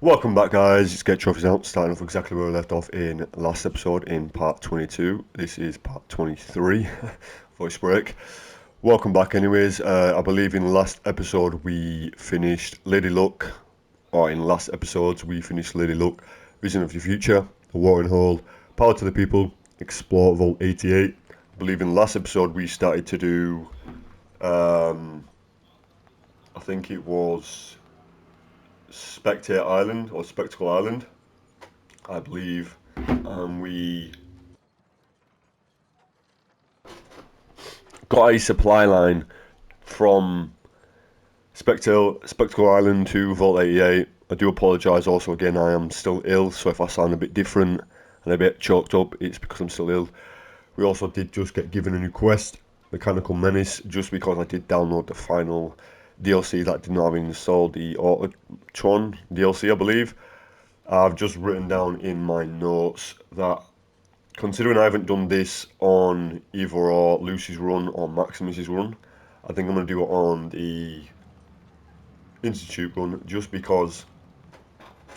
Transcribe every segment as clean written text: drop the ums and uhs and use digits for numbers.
Welcome back, guys. It's Get Trophies Out, starting off exactly where we left off in last episode in part 22. This is part 23, voice break. Welcome back, anyways. I believe in last episode we finished Lady Luck, or in last episodes we finished Lady Luck, Vision of the Future, The Watering Hole, Power to the People, Explore Vault 88. I believe in last episode we started to do, I think it was Spectator Island or Spectacle Island, I believe, and we got a supply line from Spectacle Island to Vault 88. I do apologise also again, I am still ill, so if I sound a bit different and a bit choked up, it's because I'm still ill. We also did just get given a new quest, Mechanical Menace, just because I did download the final DLC that did not have installed, the Autotron DLC, I believe. I've just written down in my notes that considering I haven't done this on either or Lucy's run or Maximus's run, I think I'm going to do it on the Institute run just because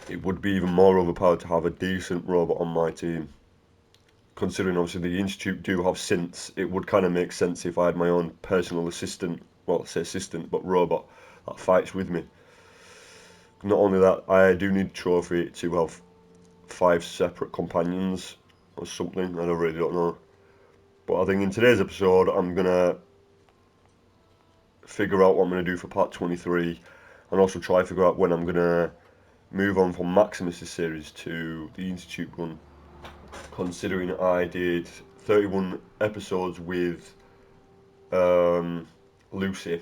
it would be even more overpowered to have a decent robot on my team. Considering obviously the Institute do have synths, it would kind of make sense if I had my own personal assistant, well, I say assistant, but robot that fights with me. Not only that, I do need a trophy to have 5 separate companions or something, I really don't know. But I think in today's episode I'm going to figure out what I'm going to do for part 23 and also try to figure out when I'm going to move on from Maximus' series to the Institute run. Considering I did 31 episodes with Lucy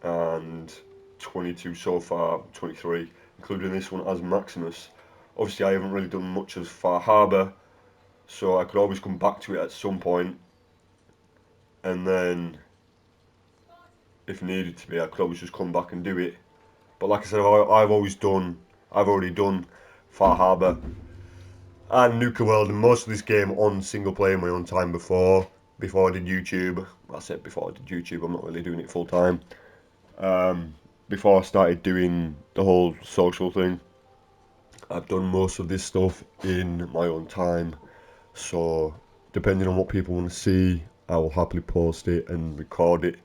and 22 so far, 23, including this one as Maximus. Obviously I haven't really done much as Far Harbour, so I could always come back to it at some point, and then if needed to be, I could always just come back and do it. But like I said, I've already done Far Harbour and Nuka World and most of this game on single player in my own time before I did YouTube. I said before I did YouTube, I'm not really doing it full time. Before I started doing the whole social thing, I've done most of this stuff in my own time. So depending on what people want to see, I will happily post it and record it.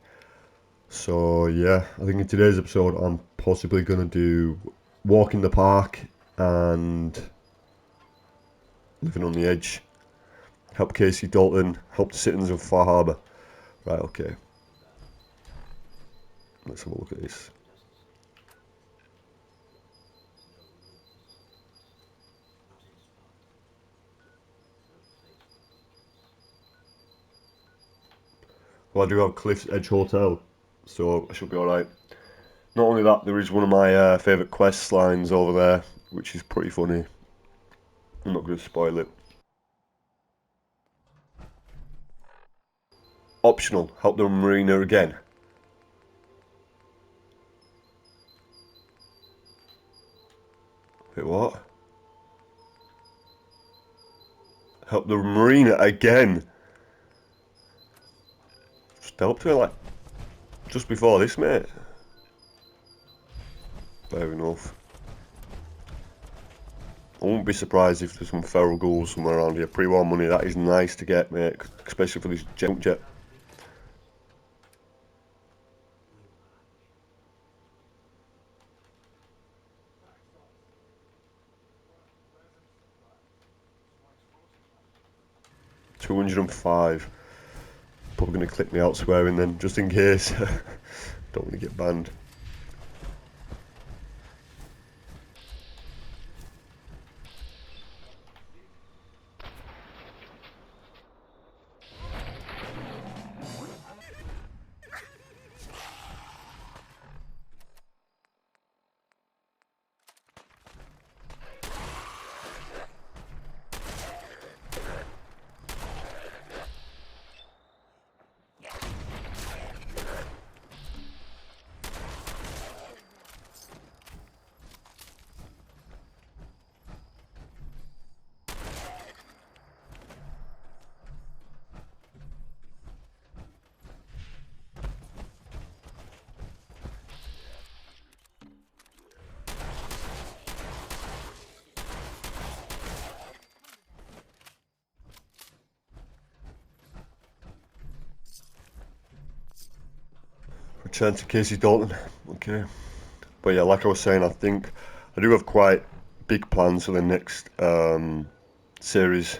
So yeah, I think in today's episode I'm possibly going to do Walk in the Park and Living on the Edge. Help Casey Dalton, help the citizens of Far Harbour. Right, okay. Let's have a look at this. Well, I do have Cliff's Edge Hotel, so I should be alright. Not only that, there is one of my favourite quest lines over there, which is pretty funny. I'm not going to spoil it. Optional, help the marina again. Wait, what? Help the marina again. Just helped her like just before this, mate. Fair enough. I won't be surprised if there's some feral ghouls somewhere around here. Pre-war money, that is nice to get, mate, especially for this junk jet. $205. Probably going to click me out swearing then, just in case. Don't want to get banned. Return to Casey Dalton. Okay. But yeah, like I was saying, I think I do have quite big plans for the next series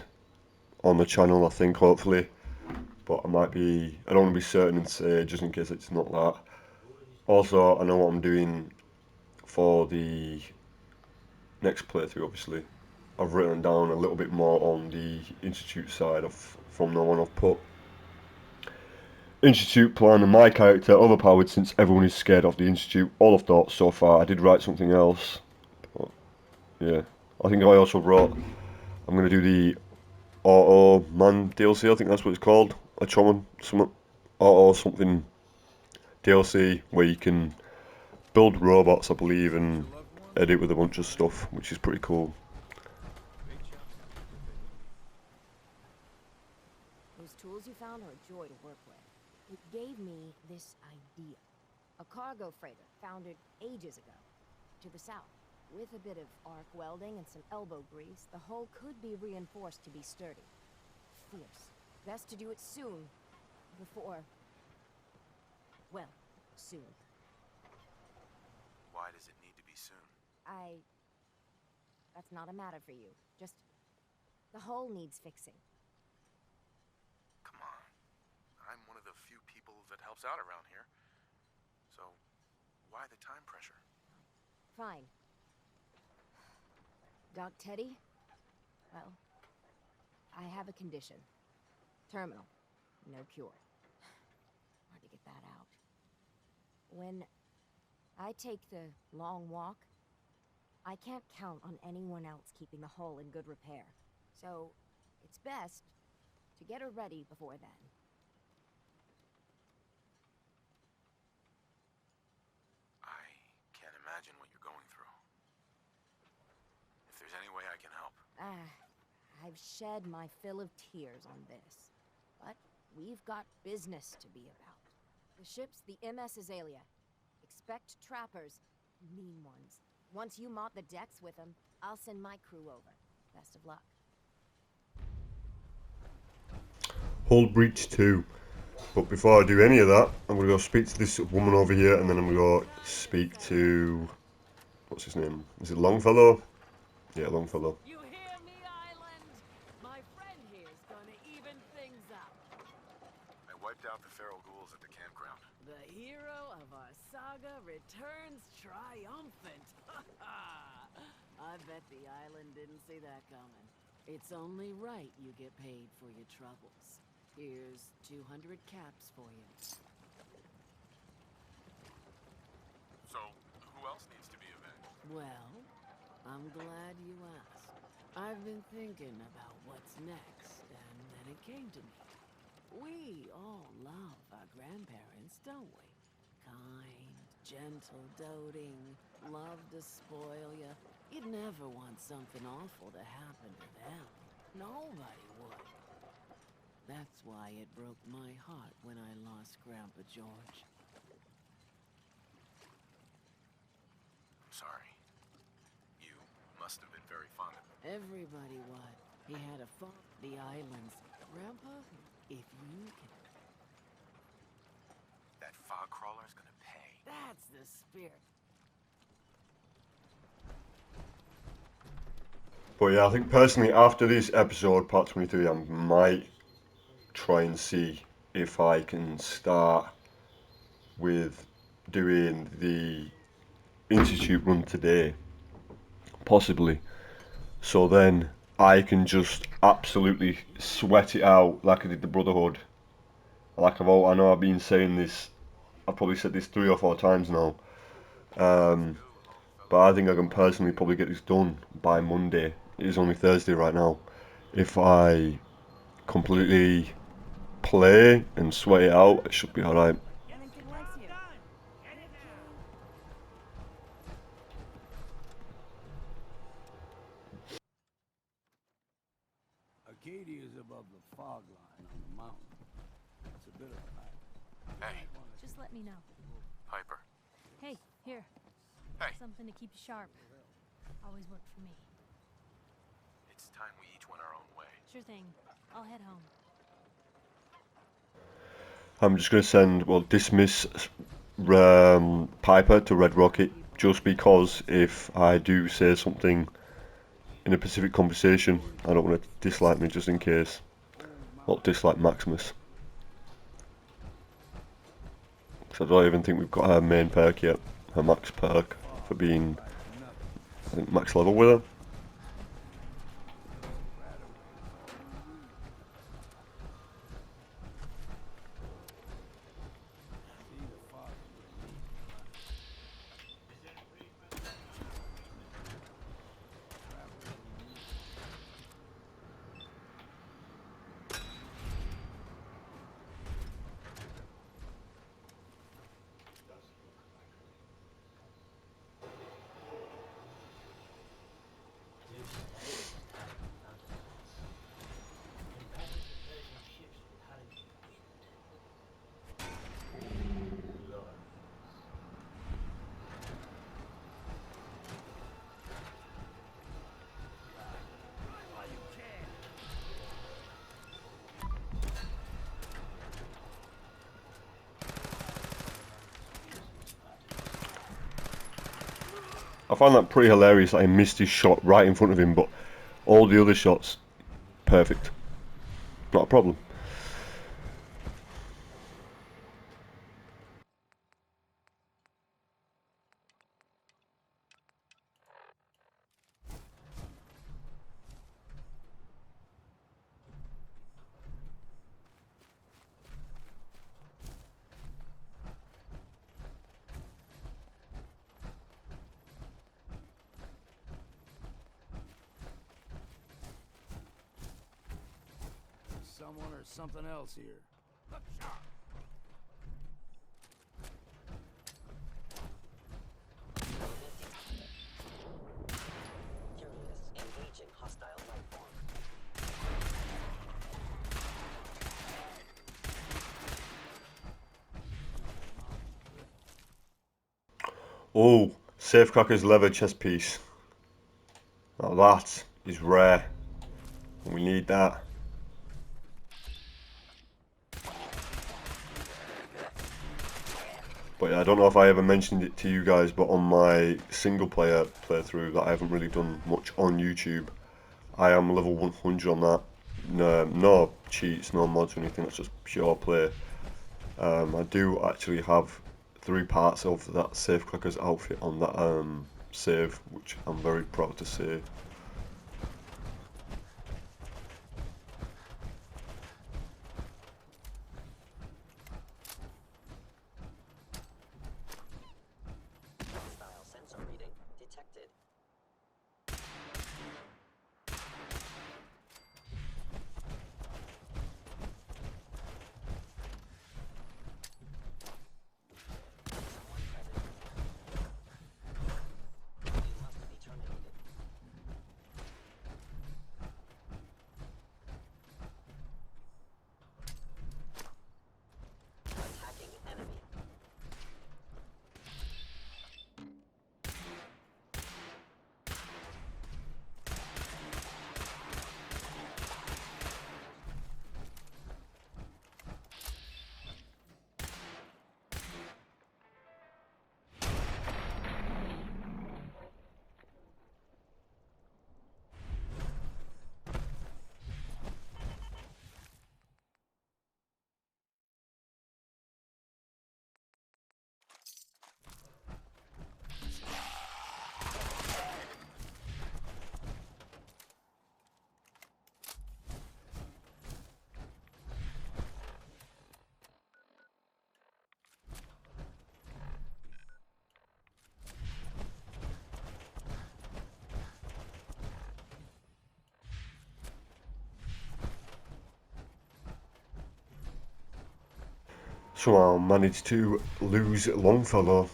on the channel, I think, hopefully. But I don't want to be certain and say, just in case it's not that. Also, I know what I'm doing for the next playthrough, obviously. I've written down a little bit more on the Institute side of from now on. I've put Institute plan and my character overpowered since everyone is scared of the Institute. All I've thought so far. I did write something else. But yeah. I think I also wrote I'm going to do the Auto Man DLC. I think that's what it's called. A Choman, some Auto something DLC where you can build robots, I believe, and edit with a bunch of stuff, which is pretty cool. Those tools you found are a joy to work with. It gave me this idea. A cargo freighter founded ages ago, to the south. With a bit of arc welding and some elbow grease, the hull could be reinforced to be sturdy. Fierce. Best to do it soon, before... well, soon. Why does it need to be soon? That's not a matter for you. Just... the hull needs fixing. Come on. I'm one of the few people that helps out around here. So, why the time pressure? Fine. Doc Teddy? Well, I have a condition. Terminal. No cure. Hard to get that out. When I take the long walk, I can't count on anyone else keeping the hull in good repair. So, it's best to get her ready before then. I can't imagine what you're going through. If there's any way I can help. I've shed my fill of tears on this. But we've got business to be about. The ship's the MS Azalea. Expect trappers, mean ones. Once you mop the decks with them, I'll send my crew over. Best of luck. Hull breach 2. But before I do any of that, I'm going to go speak to this woman over here, and then I'm going to go speak to... what's his name? Is it Longfellow? Yeah, Longfellow. You hear me, Island? My friend here's gonna even things up. I wiped out the feral ghouls at the campground. The hero of our saga returns triumphant. I bet the island didn't see that coming. It's only right you get paid for your troubles. Here's 200 caps for you. So, who else needs to be avenged? Well, I'm glad you asked. I've been thinking about what's next, and then it came to me. We all love our grandparents, don't we? Kind, gentle, doting, love to spoil you. You'd never want something awful to happen to them. Nobody would. That's why it broke my heart when I lost Grandpa George. I'm sorry. You must have been very fond of him. Everybody would. He had a fun. The islands. Grandpa, if you can... That fog crawler's gonna pay. That's the spirit. But yeah, I think personally after this episode, part 23, I might try and see if I can start with doing the Institute run today. Possibly. So then I can just absolutely sweat it out like I did the Brotherhood. I know I've been saying this, I've probably said this 3 or 4 times now. But I think I can personally probably get this done by Monday. It is only Thursday right now. If I completely play and sweat it out, it should be alright. Acadia is above the fog line on the mountain. It's a bit of a hike. Hey, Just let me know. Piper. Hey, here. Hey, Something to keep you sharp. Always worked for me. it's time we each went our own way. Sure thing. I'll head home. I'm just going to send, dismiss Piper to Red Rocket, just because if I do say something in a specific conversation, I don't want to dislike me just in case. Not dislike Maximus. Because I don't even think we've got her main perk yet. Her max perk for being, I think, max level with her. I find that pretty hilarious that I missed his shot right in front of him, but all the other shots, perfect. Not a problem. Someone or something else here. Look sharp. Curious, engaging hostile life form. Oh, Safecracker's leather chest piece. Now that is rare. We need that. But yeah, I don't know if I ever mentioned it to you guys, but on my single player playthrough that I haven't really done much on YouTube, I am level 100 on that. No cheats, no mods or anything, that's just pure play. I do actually have 3 parts of that Safecracker's outfit on that save, which I'm very proud to say. Hostile sensor reading detected. Someone present. You must be terminated. Attacking enemy. Somehow managed to lose Longfellow.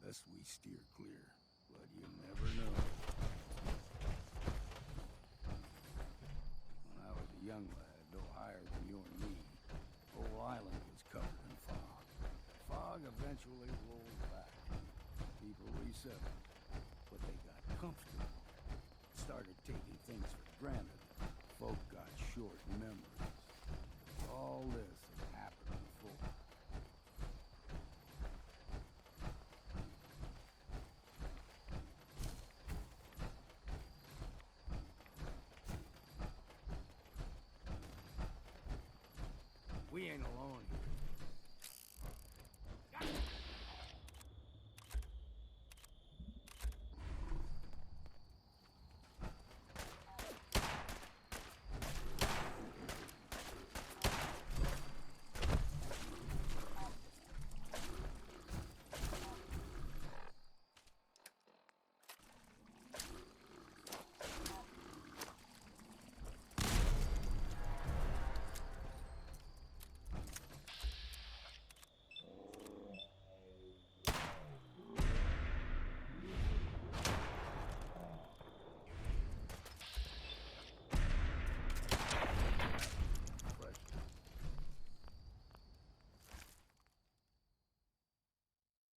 Best we steer clear, but you never know. When I was a young lad, no higher than you and me, the whole island was covered in fog. Fog eventually rolled back. People resettled, but they got comfortable. Started taking things for granted. Folk got short memories. All this had happened before. We ain't alone here.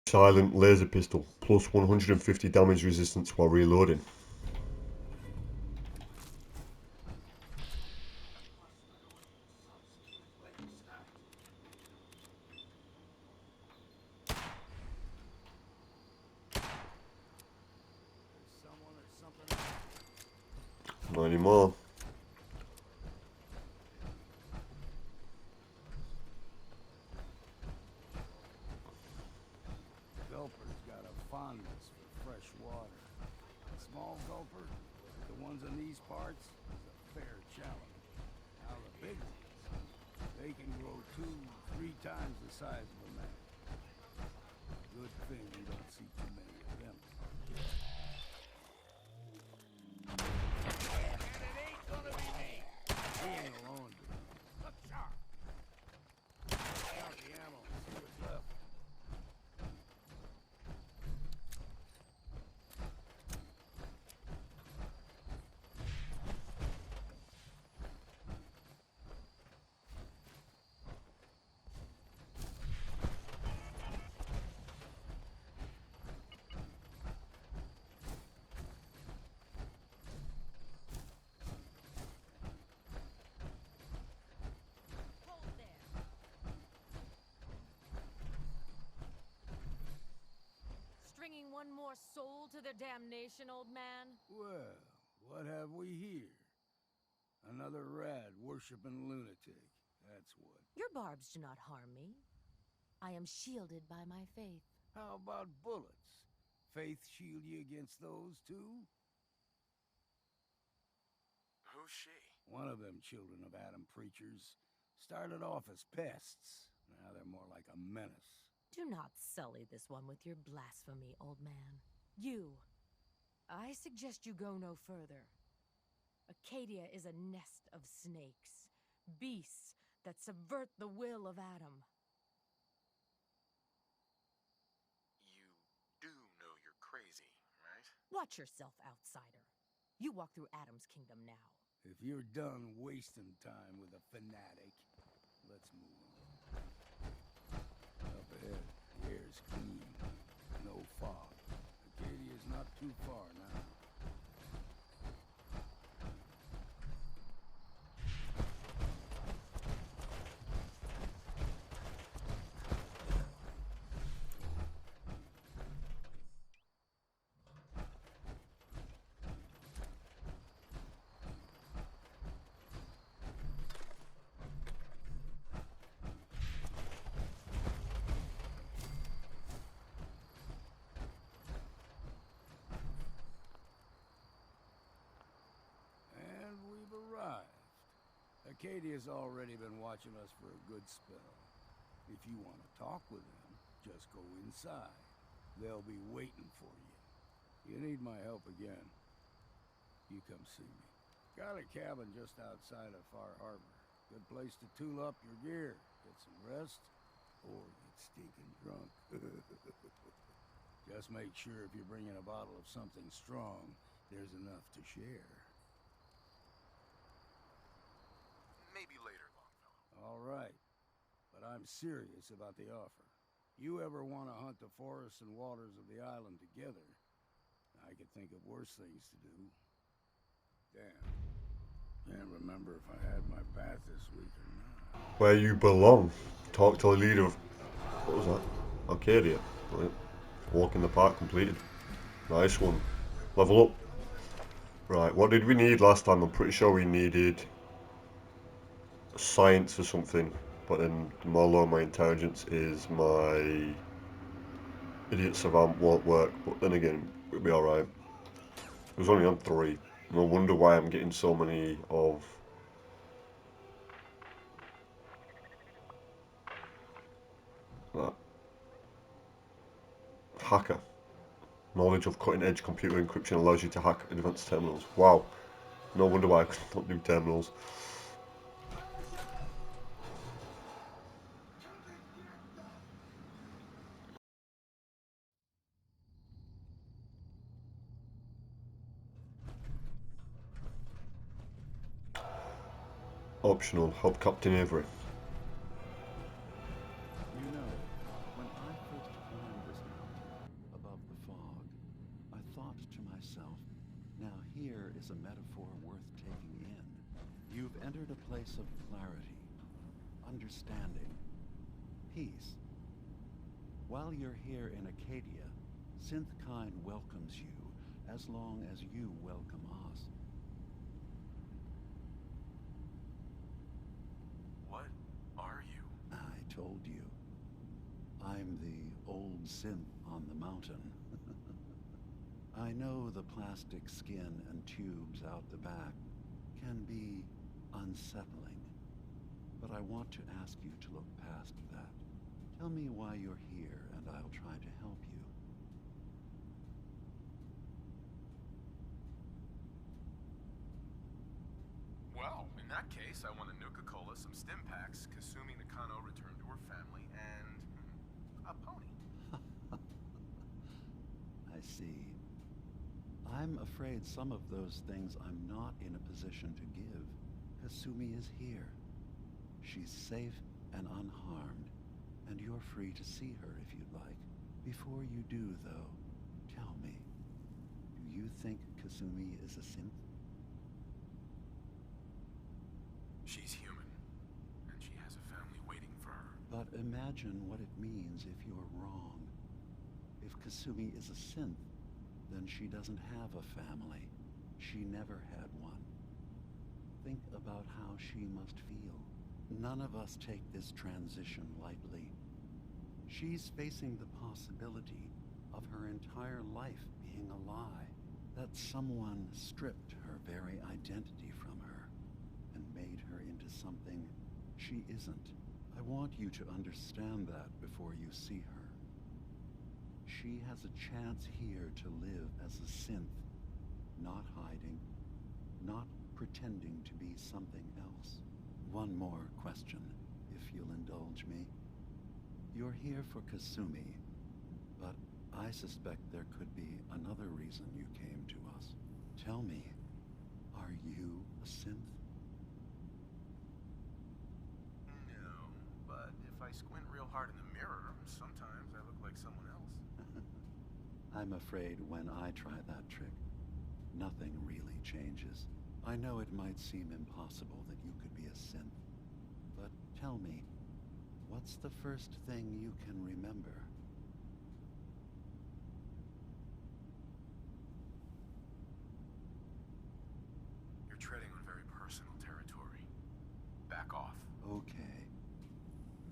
Silent laser pistol, plus 150 damage resistance while reloading. Someone or something else. Not anymore. Gulper's got a fondness for fresh water. Small gulper, like the ones in these parts, is a fair challenge. Now the big ones, they can grow 2-3 times the size of a man. Good thing we don't see too many of them. And it ain't gonna be me! He ain't alone, dude. Look sharp! Check out the ammo, see what's left. Hold there. Stringing one more soul to their damnation, old man? Well, what have we here? Another rad worshipping lunatic. That's what. Your barbs do not harm me. I am shielded by my faith. How about bullets? Faith shield you against those too? Who's she? One of them children of Adam preachers started off as pests. Now they're more like a menace. Do not sully this one with your blasphemy, old man. You. I suggest you go no further. Acadia is a nest of snakes. Beasts that subvert the will of Adam. You do know you're crazy, right? Watch yourself, outsider. You walk through Adam's kingdom now. If you're done wasting time with a fanatic, let's move on. Up ahead, the air's clean. No fog. Acadia's not too far now. And we've arrived. Acadia's already been watching us for a good spell. If you want to talk with them, just go inside. They'll be waiting for you. You need my help again, you come see me. Got a cabin just outside of Far Harbor. Good place to tool up your gear, get some rest, or get stinking drunk. Just make sure if you're bringing a bottle of something strong, there's enough to share. Maybe later, Longfellow. All right, but I'm serious about the offer. You ever want to hunt the forests and waters of the island together, I could think of worse things to do. Damn. Can't remember if I had my bath this week or not. Where you belong. Talk to the leader of... What was that? Arcadia. Right. Walk in the park completed. Nice one. Level up. Right, what did we need last time? I'm pretty sure we needed science or something. But then the more low my intelligence is, my idiot savant won't work. But then again, we'll be alright. It was only on 3. No wonder why I'm getting so many of... that. Hacker. Knowledge of cutting-edge computer encryption allows you to hack advanced terminals. Wow. No wonder why I couldn't do terminals. Optional. Help Captain Avery. You know, when I first climbed this mountain above the fog, I thought to myself, now here is a metaphor worth taking in. You've entered a place of clarity, understanding, peace. While you're here in Acadia, Synthkind welcomes you as long as you welcome us. What are you? I told you. I'm the old synth on the mountain. I know the plastic skin and tubes out the back can be unsettling, but I want to ask you to look past that. Tell me why you're here, and I'll try to help you. Well, in that case, I want a Nuka-Cola, some stim packs, Kasumi Nakano returned to her family, and a pony. I see. I'm afraid some of those things I'm not in a position to give. Kasumi is here. She's safe and unharmed, and you're free to see her if you'd like. Before you do, though, tell me, do you think Kasumi is a synth? She's human, and she has a family waiting for her. But imagine what it means if you're wrong. If Kasumi is a synth, then she doesn't have a family. She never had one. Think about how she must feel. None of us take this transition lightly. She's facing the possibility of her entire life being a lie, that someone stripped her very identity from her and made her into something she isn't. I want you to understand that before you see her. She has a chance here to live as a synth, not hiding, not pretending to be something else. One more question, if you'll indulge me. You're here for Kasumi, but I suspect there could be another reason you came to us. Tell me, are you a synth? No, but if I squint real hard in the mirror, sometimes I look like someone else. I'm afraid when I try that trick, nothing really changes. I know it might seem impossible that you could be a synth, but tell me, what's the first thing you can remember? You're treading on very personal territory. Back off. Okay.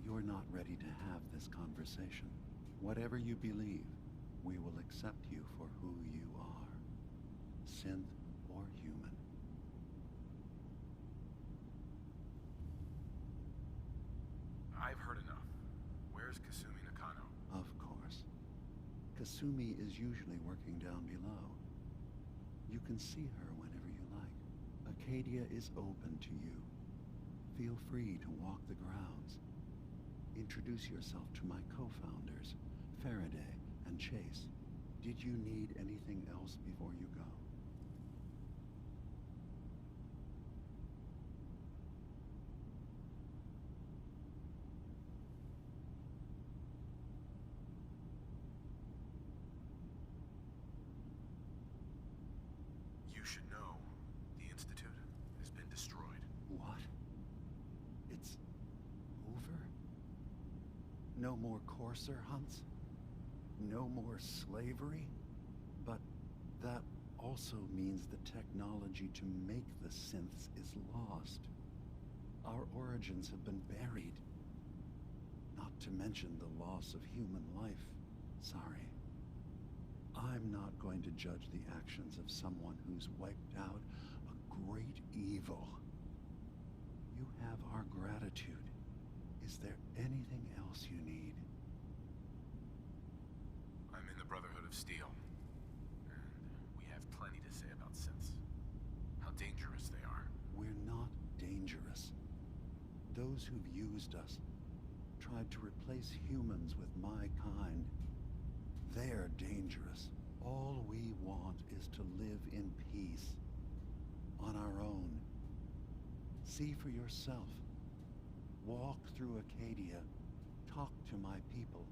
You're not ready to have this conversation. Whatever you believe, we will accept you for who you are. Synth or human. I've heard enough. Where's Kasumi Nakano? Of course. Kasumi is usually working down below. You can see her whenever you like. Acadia is open to you. Feel free to walk the grounds. Introduce yourself to my co-founders, Faraday and Chase. Did you need anything else before you go? You should know, the Institute has been destroyed. What? It's over? No more courser hunts? No more slavery? But that also means the technology to make the synths is lost. Our origins have been buried. Not to mention the loss of human life. Sorry. I'm not going to judge the actions of someone who's wiped out a great evil. You have our gratitude. Is there anything else you need? I'm in the Brotherhood of Steel, and we have plenty to say about synths. How dangerous they are. We're not dangerous. Those who've used us, tried to replace humans with my kind, they're dangerous. All we want is to live in peace. On our own. See for yourself. Walk through Acadia. Talk to my people.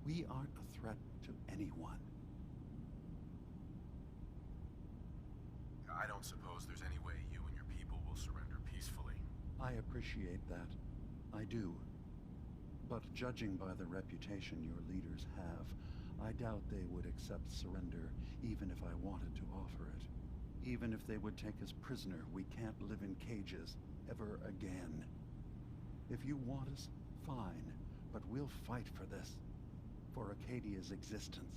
We aren't a threat to anyone. I don't suppose there's any way you and your people will surrender peacefully. I appreciate that. I do. But judging by the reputation your leaders have, I doubt they would accept surrender even if I wanted to offer it. Even if they would take us prisoner, we can't live in cages ever again. If you want us, fine, but we'll fight for this. For Acadia's existence.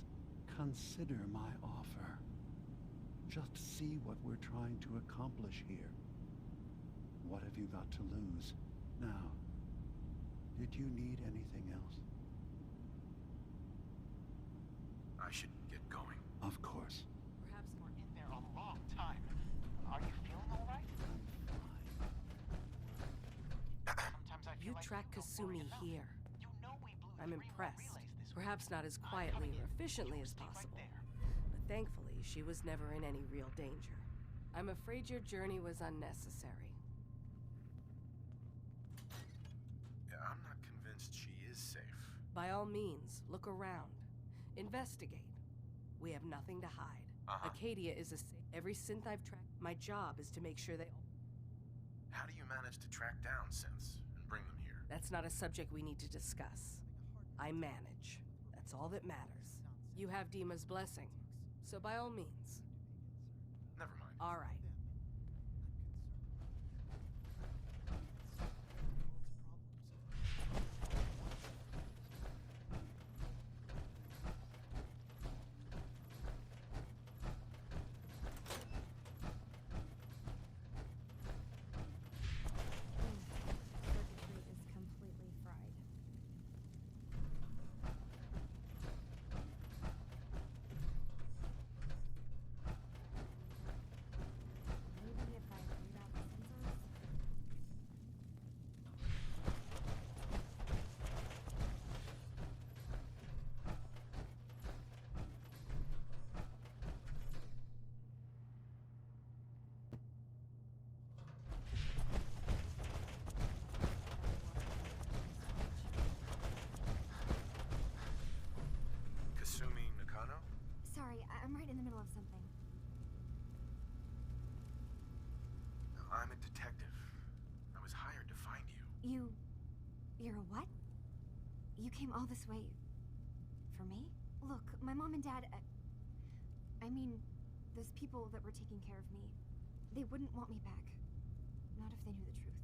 Consider my offer. Just see what we're trying to accomplish here. What have you got to lose? Now, did you need anything else? I should get going. Of course. Perhaps we're in there a long time. Are you feeling all right? Sometimes I feel You like track you know more Kasumi enough. here. You know we blew I'm 3 more impressed. relays this week. Perhaps not as I'm quietly coming or in. efficiently You as stay right possible. there. But thankfully, she was never in any real danger. I'm afraid your journey was unnecessary. Yeah, I'm not convinced she is safe. By all means, look around. Investigate. We have nothing to hide. Uh-huh. Acadia is every synth I've tracked. My job is to make sure they... How do you manage to track down synths and bring them here? That's not a subject we need to discuss. I manage. That's all that matters. You have Dima's blessing, so by all means. Never mind. All right. Circuitry is completely fried. Maybe if I reroute the sensors? Kasumi Nakano? Sorry, I'm right in the middle of something. I'm a detective. I was hired to find you. You're a what? You came all this way for me? Look, my mom and dad, I mean, those people that were taking care of me, they wouldn't want me back. Not if they knew the truth.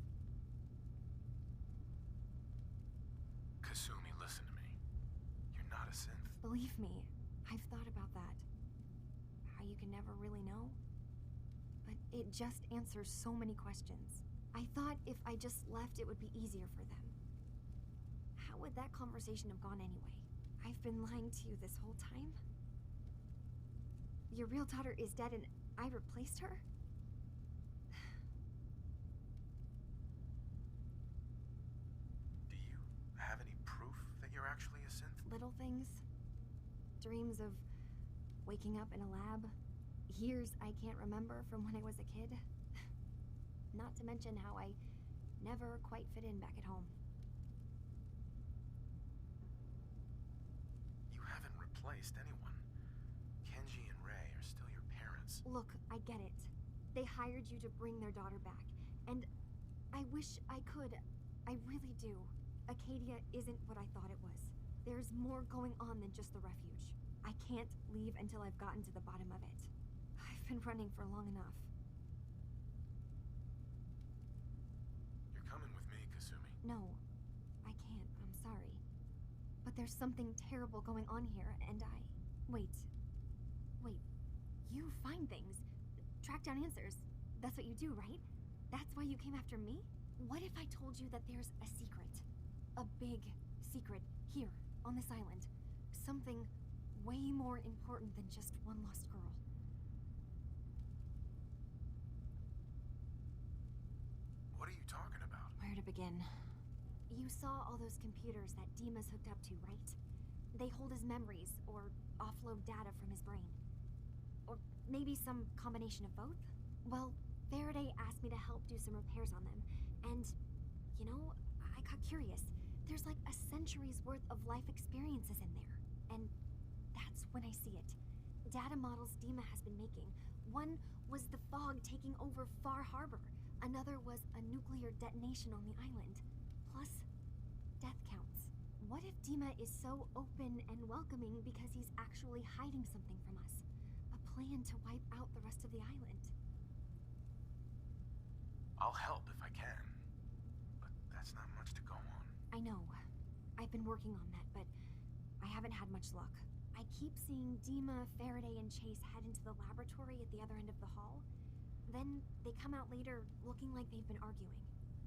Kasumi, listen to me. You're not a synth. Believe me, I've thought about that. How you can never really know. But it just answers so many questions. I thought if I just left, it would be easier for them. How would that conversation have gone anyway? I've been lying to you this whole time? Your real daughter is dead and I replaced her? Do you have any proof that you're actually a synth? Little things. Dreams of waking up in a lab, years I can't remember from when I was a kid. Not to mention how I never quite fit in back at home. You haven't replaced anyone. Kenji and Ray are still your parents. Look, I get it. They hired you to bring their daughter back, and I wish I could. I really do. Acadia isn't what I thought it was. There's more going on than just the refuge. I can't leave until I've gotten to the bottom of it. I've been running for long enough. You're coming with me, Kasumi. No, I can't. I'm sorry. But there's something terrible going on here, and I... Wait. You find things. Track down answers. That's what you do, right? That's why you came after me? What if I told you that there's a secret? A big secret here, on this island. Something way more important than just one lost girl. What are you talking about? Where to begin? You saw all those computers that Dima's hooked up to, right? They hold his memories, or offload data from his brain. Or maybe some combination of both? Well, Faraday asked me to help do some repairs on them, and, you know, I got curious. There's like a century's worth of life experiences in there, and that's when I see it. Data models Dima has been making. One was the fog taking over Far Harbor. Another was a nuclear detonation on the island. Plus, death counts. What if Dima is so open and welcoming because he's actually hiding something from us? A plan to wipe out the rest of the island. I'll help if I can. But that's not much to go on. I know. I've been working on that, but I haven't had much luck. I keep seeing Dima, Faraday, and Chase head into the laboratory at the other end of the hall. Then they come out later looking like they've been arguing.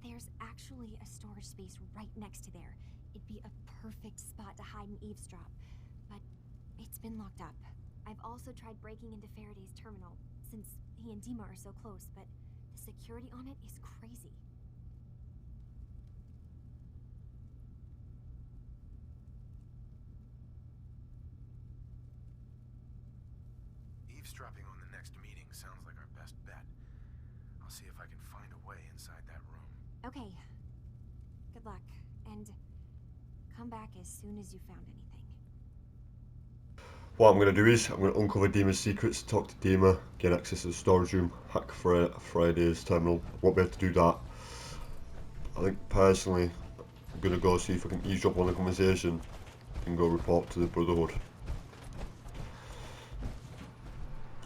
There's actually a storage space right next to there. It'd be a perfect spot to hide and eavesdrop, but it's been locked up. I've also tried breaking into Faraday's terminal, since he and Dima are so close, but the security on it is crazy. Eavesdropping on the next meeting sounds like our best bet. I'll see if I can find a way inside that room. Okay. Good luck, and come back as soon as you found anything. What I'm going to do is, I'm going to uncover Dima's secrets, talk to Dima, get access to the storage room, hack Friday's terminal. Won't be able to do that. I think personally, I'm going to go see if I can eavesdrop on the conversation and go report to the Brotherhood.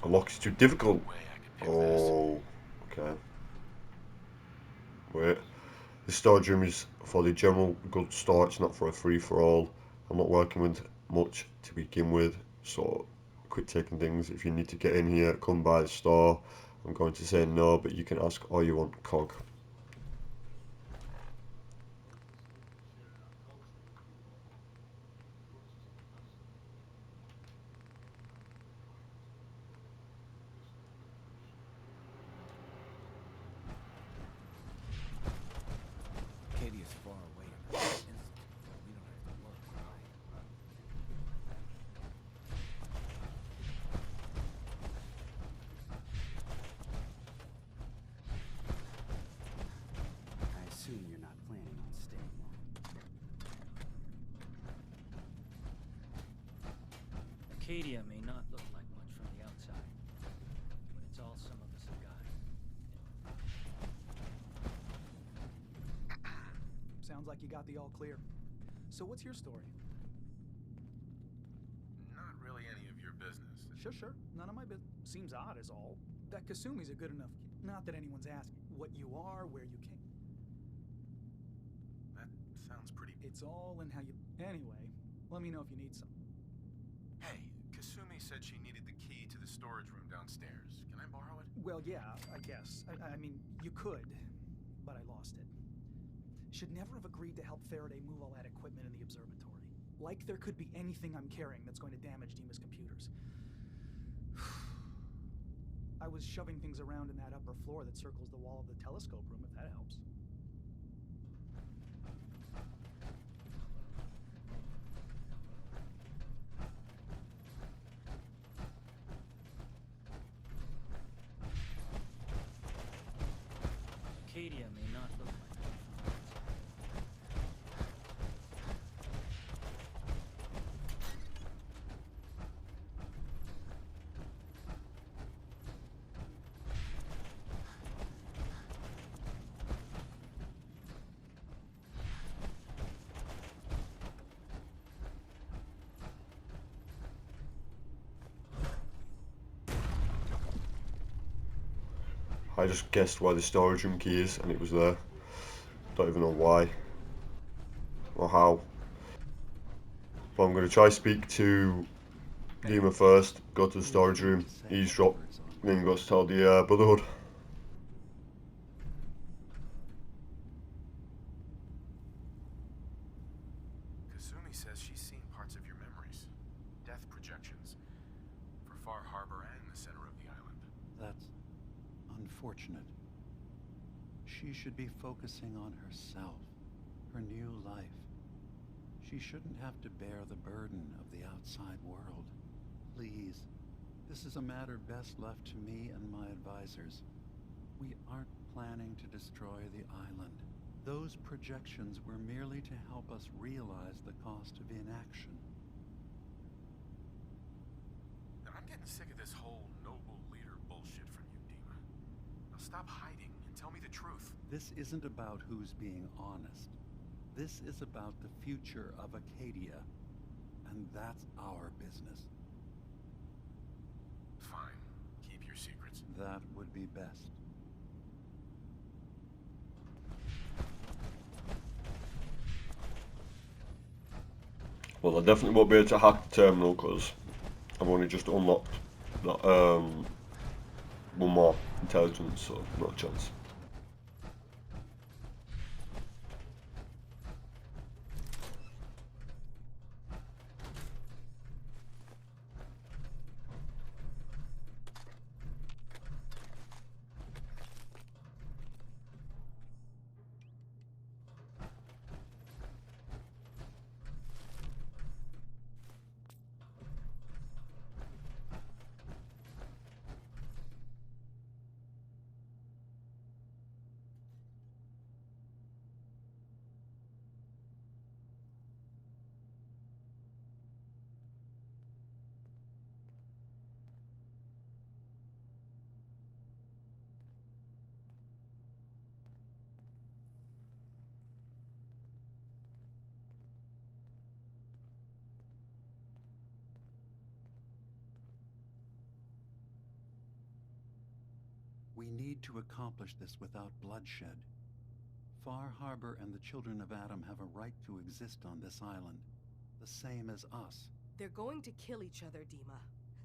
Unlock is too difficult. Oh, okay. Wait. The storage room is for the general goods store, it's not for a free-for-all. I'm not working with much to begin with, so quit taking things. If you need to get in here, come by the store. I'm going to say no, but you can ask all you want, Cog. Katie is far away in the distance. We don't have to look, right? I assume you're not planning on staying long. Acadia may not look like much from the outside, but it's all some of us have got. Sounds like you got the all clear. So what's your story? Not really any of your business. Sure. None of my business. Seems odd is all. That Kasumi's a good enough kid. Not that anyone's asking what you are, where you came. That sounds pretty... It's all in how you... Anyway, let me know if you need some. Hey, Kasumi said she needed the key to the storage room downstairs. Can I borrow it? Well, yeah, I guess. I mean, you could, but I lost it. Should never have agreed to help Faraday move all that equipment in the observatory. Like there could be anything I'm carrying that's going to damage Dima's computers. I was shoving things around in that upper floor that circles the wall of the telescope room, if that helps. I just guessed where the storage room key is, and it was there. Don't even know why or how. But I'm going to try speak to Dima first, go to the storage room, eavesdrop, then go to tell the Brotherhood. Kasumi says she's seen parts of your memories. Death projections. For Far Harbor and the center of the island. That's unfortunate. She should be focusing on herself, her new life. She shouldn't have to bear the burden of the outside world. Please, this is a matter best left to me and my advisors. We aren't planning to destroy the island. Those projections were merely to help us realize the cost of inaction. I'm getting sick of this whole noble leader bullshit from you, Dima. Now stop hiding and tell me the truth. This isn't about who's being honest. This is about the future of Acadia, and that's our business. Fine. Keep your secrets. That would be best. Well, I definitely won't be able to hack the terminal because I've only just unlocked that, one more intelligence, so not a chance. We need to accomplish this without bloodshed. Far Harbor and the children of Adam have a right to exist on this island, the same as us. They're going to kill each other, Dima.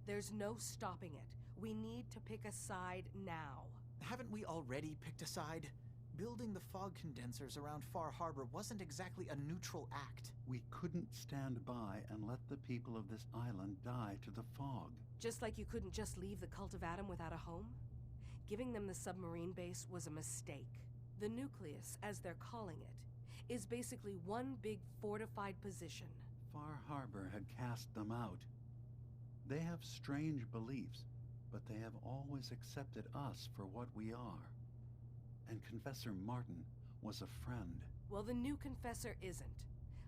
There's no stopping it. We need to pick a side now. Haven't we already picked a side? Building the fog condensers around Far Harbor wasn't exactly a neutral act. We couldn't stand by and let the people of this island die to the fog. Just like you couldn't just leave the Cult of Adam without a home? Giving them the submarine base was a mistake. The nucleus, as they're calling it, is basically one big fortified position. Far Harbor had cast them out. They have strange beliefs, but they have always accepted us for what we are. And Confessor Martin was a friend. Well, the new Confessor isn't.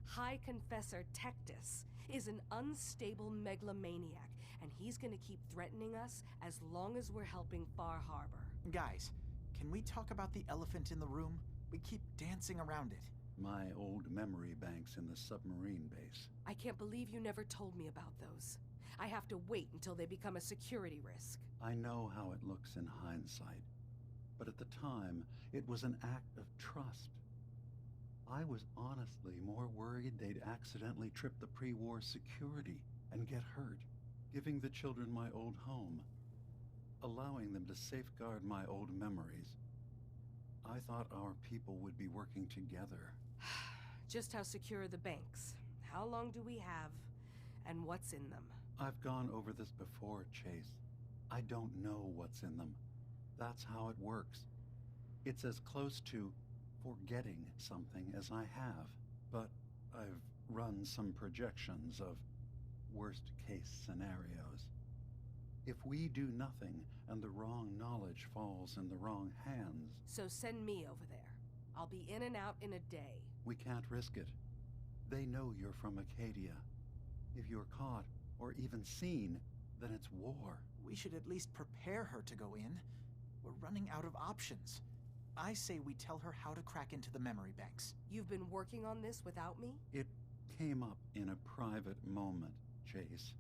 High Confessor Tectus is an unstable megalomaniac, and he's gonna keep threatening us as long as we're helping Far Harbor. Guys, can we talk about the elephant in the room? We keep dancing around it. My old memory banks in the submarine base. I can't believe you never told me about those. I have to wait until they become a security risk. I know how it looks in hindsight, but at the time, it was an act of trust. I was honestly more worried they'd accidentally trip the pre-war security and get hurt, giving the children my old home, allowing them to safeguard my old memories. I thought our people would be working together. Just how secure are the banks? How long do we have? And what's in them? I've gone over this before, Chase. I don't know what's in them. That's how it works. It's as close to forgetting something as I have. But I've run some projections of worst-case scenarios. If we do nothing and the wrong knowledge falls in the wrong hands... So send me over there. I'll be in and out in a day. We can't risk it. They know you're from Acadia. If you're caught, or even seen, then it's war. We should at least prepare her to go in. We're running out of options. I say we tell her how to crack into the memory banks. You've been working on this without me? It came up in a private moment, Chase.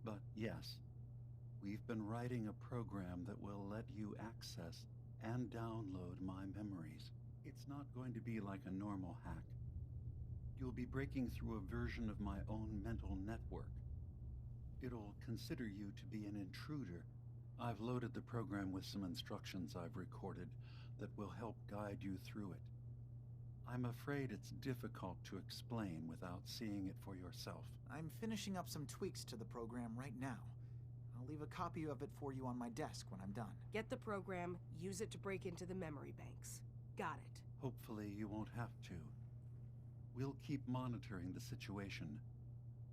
But yes, We've been writing a program that will let you access and download my memories. It's not going to be like a normal hack. You'll be breaking through a version of my own mental network. It'll consider you to be an intruder. I've loaded the program with some instructions I've recorded that will help guide you through it. I'm afraid it's difficult to explain without seeing it for yourself. I'm finishing up some tweaks to the program right now. I'll leave a copy of it for you on my desk when I'm done. Get the program, use it to break into the memory banks. Got it. Hopefully you won't have to. We'll keep monitoring the situation.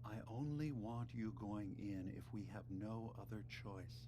I only want you going in if we have no other choice.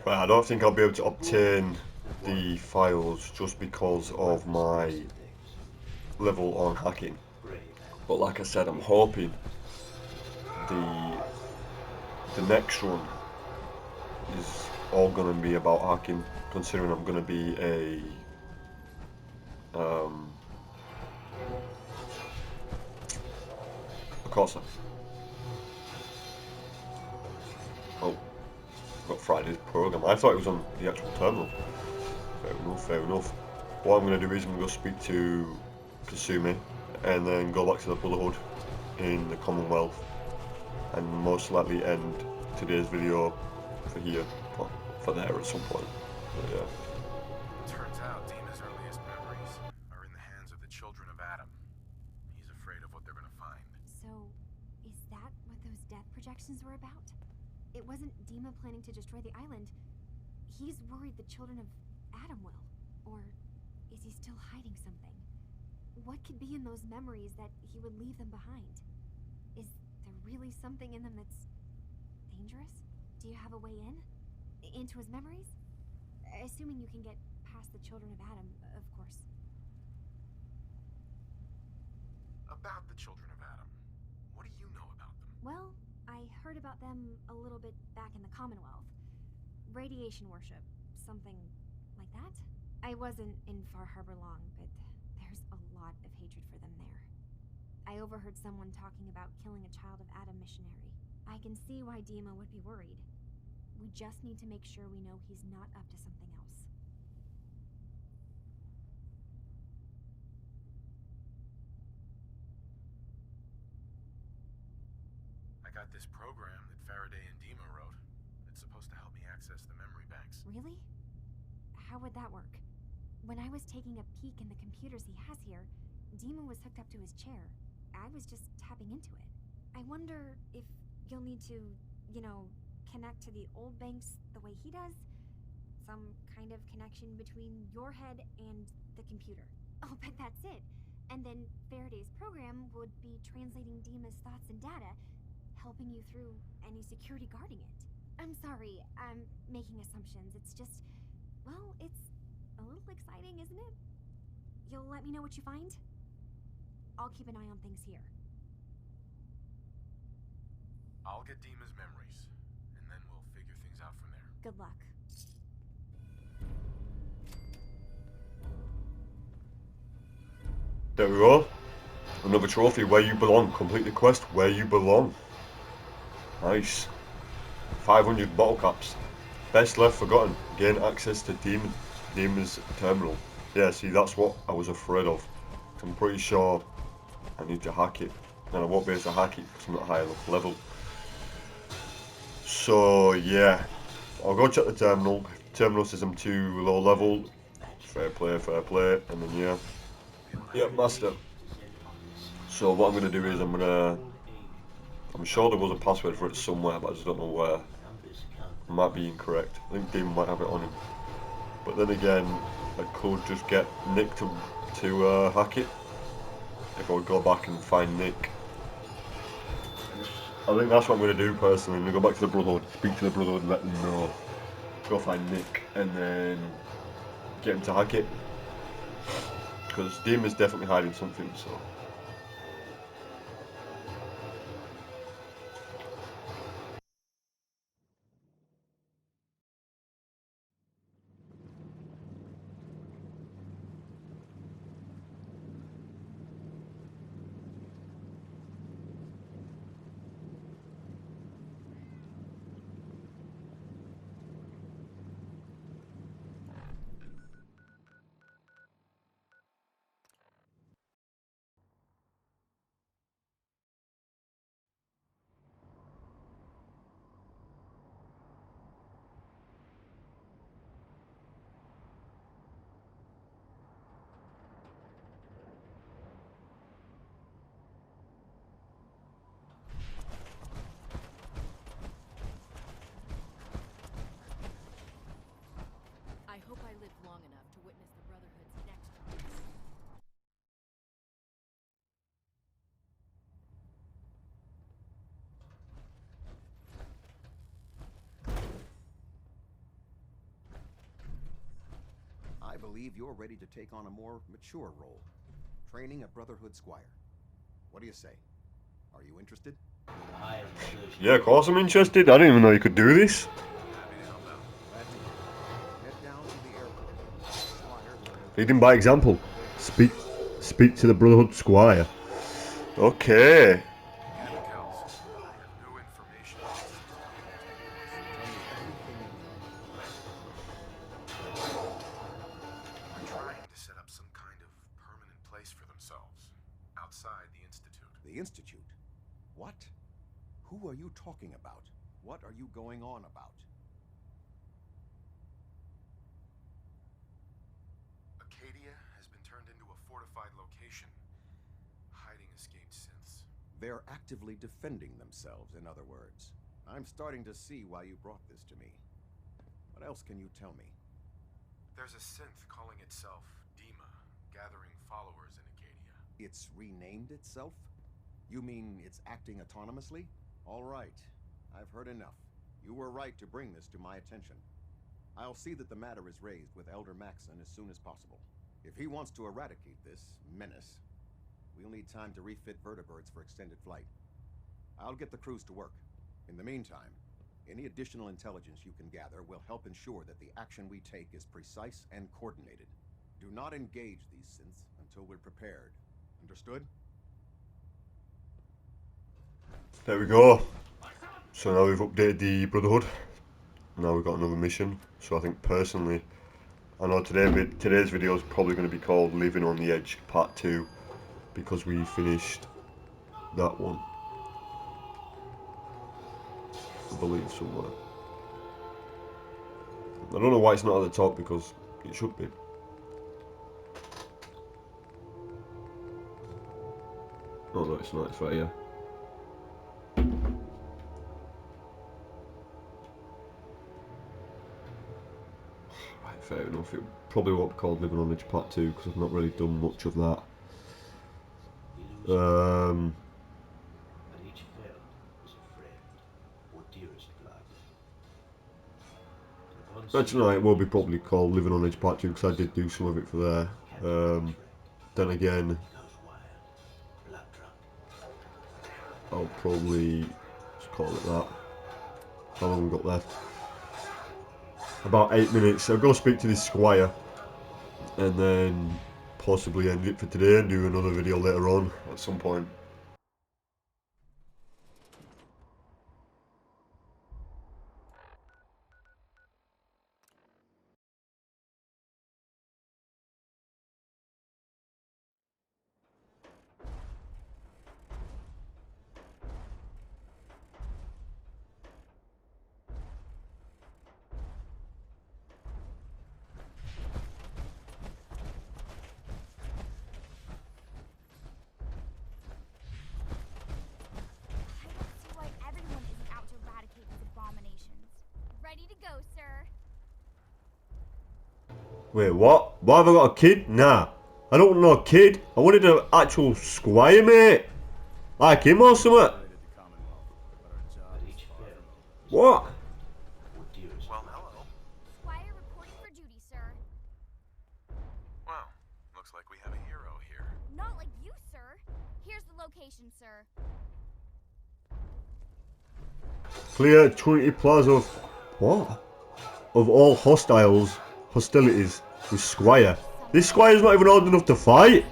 Right, I don't think I'll be able to obtain the files just because of my level on hacking. But like I said, I'm hoping the next one is all going to be about hacking, considering I'm going to be a courser. Oh, got Friday's program. I thought it was on the actual terminal. Fair enough, fair enough. What I'm going to do is I'm going to go speak to Kasumi and then go back to the Brotherhood in the Commonwealth and most likely end today's video for here, for there at some point. But yeah. Turns out Dima's earliest memories are in the hands of the children of Adam. He's afraid of what they're gonna find. So, is that what those death projections were about? It wasn't Dima planning to destroy the island. He's worried the children of Adam will. Or is he still hiding something? What could be in those memories that he would leave them behind? Is there really something in them that's dangerous? Do you have a way in? Into his memories? Assuming you can get past the children of Adam, of course. About the children of Adam, what do you know about them? Well, I heard about them a little bit back in the Commonwealth. Radiation worship, something like that. I wasn't in Far Harbor long, but there's a lot of hatred for them there. I overheard someone talking about killing a child of Adam missionary. I can see why Dima would be worried. We just need to make sure we know he's not up to something else. I got this program that Faraday and Dima wrote. It's supposed to help me access the memory banks. Really? How would that work? When I was taking a peek in the computers he has here, Dima was hooked up to his chair. I was just tapping into it. I wonder if you'll need to, connect to the old banks the way he does? Some kind of connection between your head and the computer. I'll bet that's it. And then Faraday's program would be translating Dima's thoughts and data, helping you through any security guarding it. I'm sorry, I'm making assumptions. It's just, well, it's a little exciting, isn't it? You'll let me know what you find? I'll keep an eye on things here. I'll get Dima's memories, and then we'll figure things out from there. Good luck. There we go. Another trophy, where you belong. Complete the quest, where you belong. Nice. 500 bottle caps. Best left forgotten. Gain access to Dima's terminal. Yeah, see, that's what I was afraid of. I'm pretty sure I need to hack it. And I won't be able to hack it because I'm not high enough level. So, yeah. I'll go check the terminal. Terminal says I'm too low level. Fair play, fair play. And then, yeah. Yep, master. So what I'm going to do is I'm sure there was a password for it somewhere, but I just don't know where. It might be incorrect. I think Demon might have it on him. But then again, I could just get Nick to hack it. If I would go back and find Nick. I think that's what I'm going to do personally. I'm going to go back to the Brotherhood, speak to the Brotherhood and let them know. Go find Nick and then get him to hack it. Because Demon's definitely hiding something, so... I hope I live long enough to witness the Brotherhood's next rise. I believe you're ready to take on a more mature role, training a Brotherhood Squire. What do you say? Are you interested? Yeah, of course I'm interested. I didn't even know you could do this. Head down to the airport. Squire will Leading by example. Speak to the Brotherhood Squire. Okay. Trying to set up some kind of permanent place for themselves outside the Institute. The Institute? What? Who are you talking about? What are you going on about? Acadia has been turned into a fortified location, hiding escaped synths. They're actively defending themselves, in other words. I'm starting to see why you brought this to me. What else can you tell me? There's a synth calling itself Dima, gathering followers in Acadia. It's renamed itself? You mean it's acting autonomously? All right. I've heard enough. You were right to bring this to my attention. I'll see that the matter is raised with Elder Maxon as soon as possible. If he wants to eradicate this menace, we'll need time to refit vertibirds for extended flight. I'll get the crews to work. In the meantime, any additional intelligence you can gather will help ensure that the action we take is precise and coordinated. Do not engage these synths until we're prepared. Understood? There we go. So now we've updated the Brotherhood. Now we've got another mission. So I think personally, I know today's video is probably going to be called Living on the Edge Part 2 because we finished that one. I believe somewhere. I don't know why it's not at the top because it should be. Oh no, it's not, it's right here. Right, fair enough. It probably won't be called Living on Edge Part 2 because I've not really done much of that. Actually, no, it will be probably called Living on Edge Part 2 because I did do some of it for there. Then again, I'll probably call it that. How long we got left? About 8 minutes. I'll go speak to this squire and then possibly end it for today and do another video later on at some point. See why everyone isn't out to eradicate these abominations. Ready to go, sir. Wait, what? Why have I got a kid? Nah. I don't want no kid. I wanted an actual squire, mate. Like him or something. What? Well, hello. Squire reporting for duty, sir. Well, looks like we have a hero here. Not like you, sir. Here's the location, sir. Clear Trinity Plaza of... What? Of all hostilities with Squire. This Squire's not even old enough to fight.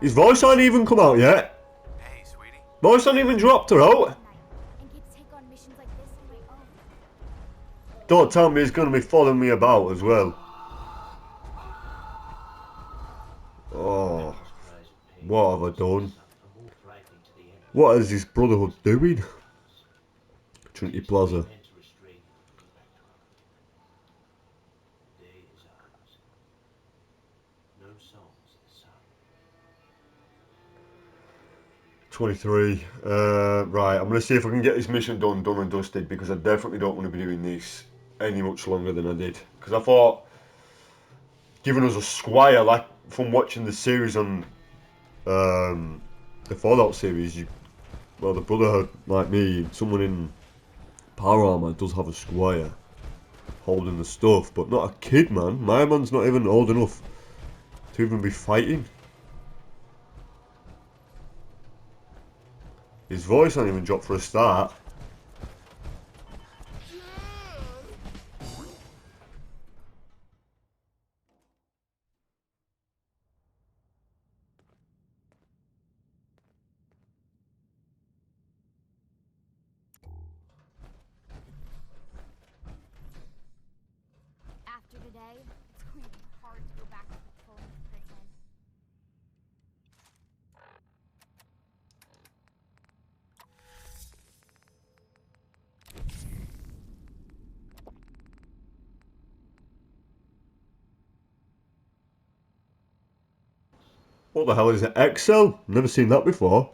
His voice ain't even come out yet. Hey, sweetie. Voice ain't even dropped her out. And get to take on missions like this on my own. Don't tell me he's going to be following me about as well. Oh. What have I done? What is this Brotherhood doing? Trinity Plaza. 23. Right, I'm going to see if I can get this mission done and dusted, because I definitely don't want to be doing this any much longer than I did. Because I thought, giving us a squire, like from watching the series on the Fallout series, well, the Brotherhood, like me, someone in power armor does have a squire holding the stuff, but not a kid, man. My man's not even old enough to even be fighting. His voice ain't even dropped for a start. After today, it's going to be hard to go back to patrolling the prison. What the hell is it? Excel? Never seen that before.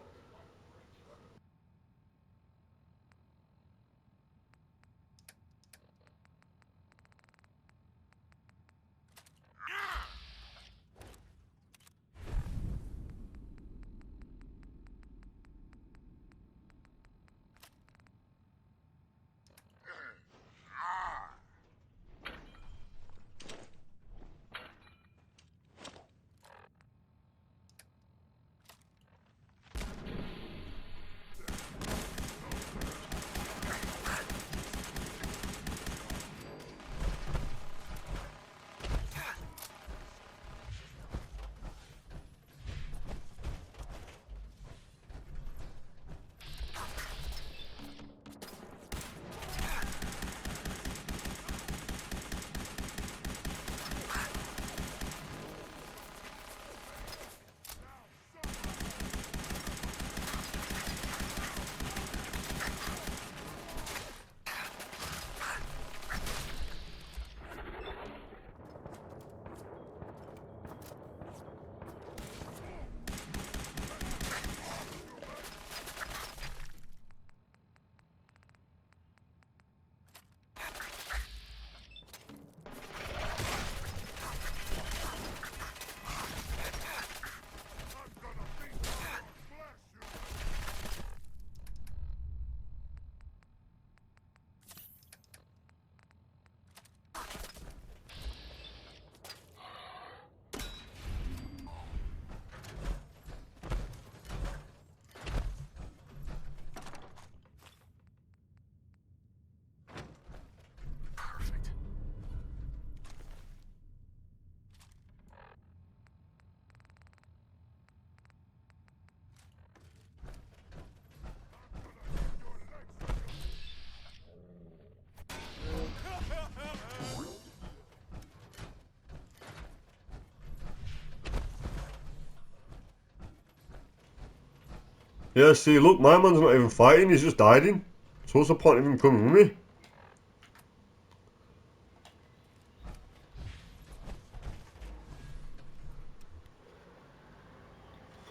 Yeah, see, look, my man's not even fighting, he's just hiding. So what's the point of him coming with me?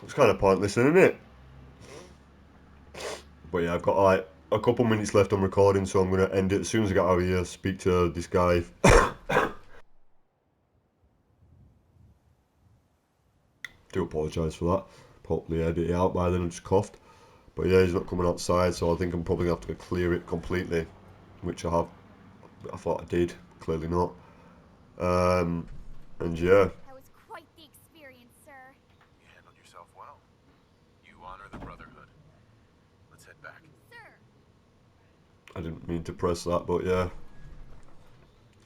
It's kind of pointless, isn't it? But yeah, I've got like a couple minutes left on recording, so I'm going to end it as soon as I get out of here, speak to this guy. Do apologise for that. Probably edit it out by then, I just coughed. But yeah, he's not coming outside, so I think I'm probably going to have to clear it completely, which I have. I thought I did, clearly not. And yeah. That was quite the experience, sir. You handled yourself well. You honor the Brotherhood. Let's head back. Sir! I didn't mean to press that, but yeah.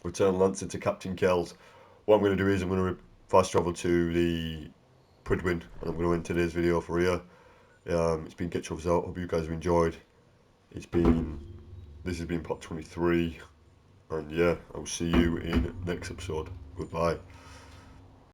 Return Lancer to Captain Kells. What I'm going to do is I'm going to fast travel to the Pridwin, and I'm going to end today's video for here. It's been Get Shovels Out. Hope you guys have enjoyed. This has been part 23, and yeah, I'll see you in next episode. Goodbye.